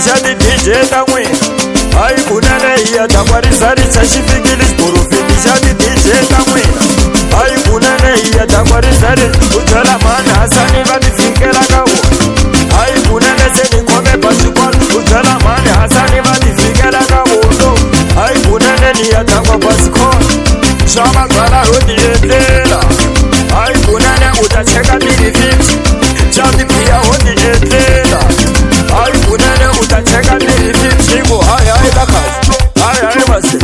xa ti-DJ ta n'wina hayi kunene hi ya dakwarisarisa xifikile xiporofiti xa ti-DJ ta n'wina hayi kunene hi ya dakwarisarisa u byela mani Hasani va ti fikela ka vona hayi kunene se ni khome basikwana u byela mani Hasani va ti fikela ka vona hayi kunene ni ya dakwa basikona swa mabyala yo ti endlela hayi kunene u ta cheka ti-50 xa tibiya ho ti endlela hayi kunene u ta cheka ti-50 ku hayi la khasi hayi mase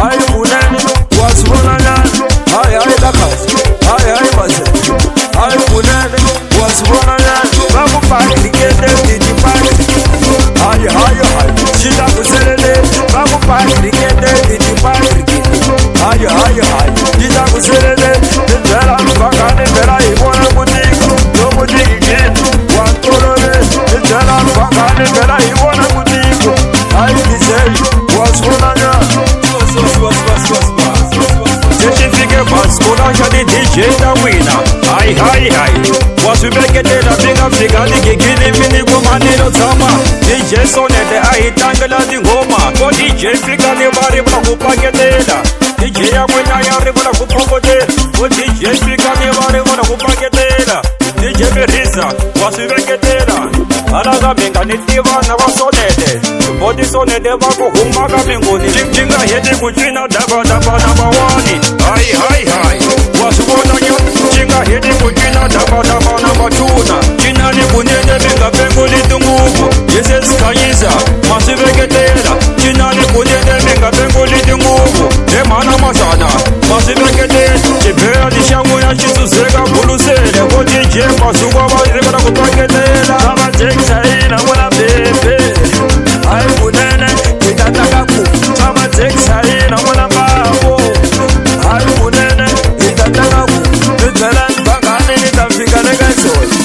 hayi kunene wa swi vona nyana hayi la khasi hayi mase hayi kunene wa swi vona nyana va ku pakrikete ti-party hayi xi ta ku selele va ku pakrikete ti-party hayi xi ta ku selele ti byela mfangani phela hi vona ku tika lomu tikikeni wa ntoloveli ti byela mfangani phela hi vona ku tika hayi dizeyi wa swi vona nyana lexi fike basikona xa ti-DJ ta n'wina hayi wa swi veketela mi nga fika tigigini mi ni kumanilo tshama DJ Sonete a hi tlangela tinghoma ko DJ fika ni va ri vula ku paketela DJ ya n'wina ya ri vula ku phokotela ko DJ fika ni va ri vula ku paketela DJ Berisa wa swi veketela hala ka mi nga ni tiva na va Sonete boti Sonete va ku huma ka mingoni ti nga heti ku cina dabadaba number 1 hayi wa swi vona ti nga heti ku cina dabadaba number 2 cina ni kunene mi nga penguli tinguvu yese sikhanyisa ma swi veketela cina ni kunene mi nga penguli tinguvu he mana masana ma swi veketela xibheya ni xa n'wina xi suzeka bulusele ko DJ masuka va ri vona ku paketela a va jekisa hina n'wina bebe hayi kunene hi ta taka ku a va jekisa hina n'wina mbavo hayi kunene hi ta taka ku ni byela mfangani ni ta fika le ka xona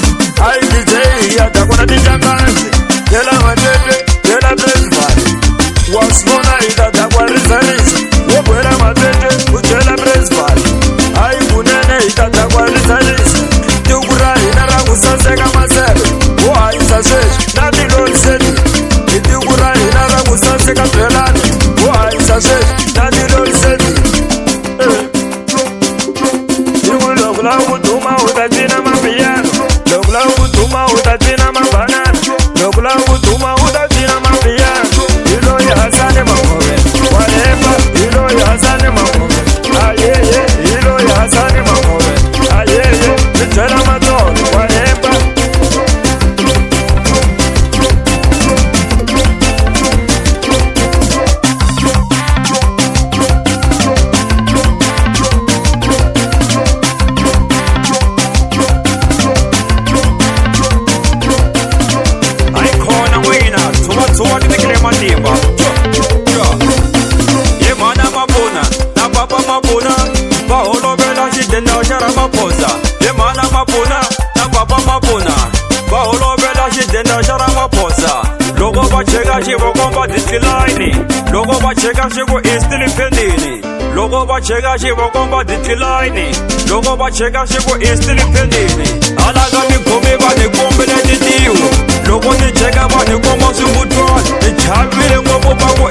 hayi DJ hi ya ta kona tinhlanganisi byela matete byela Bresval wa swi vona hi ta dakwarisarisa wo byela matete u byela Bresval hayi kunene hi ta dakwarisarisa tiko ra hina ra ku saseka maseve wo hanyisa sweswi na tiloriseni hi tiko ra hina ra ku saseka byelani wo hanyisa sweswi na tiloriseni loko lava ku duma u ta cina mapiyano loko lava ku duma u ta cina mabanana loko lava ku duma u ta cina mapiyano hi loyi Hasani Makhove wa hemba hi loyi Hasani Makhove ayeye hi loyi Hasani Makhove ayeye ni byela matsolo wa hemba matimba ye mana mabona na papa mabona va holovela xidenda xa Ramaphosa ye mana mabona na papa mabona va holovela xidenda xa Ramaphosa loko va cheka xi va komba decline loko va cheka xi ku i still pending loko va cheka xi va komba decline loko va cheka xi ku i still pending hala ka mi khomi va ni kombele titiwo loko ni cheka va ni komba swingutwana ni chavile ngopfu va ku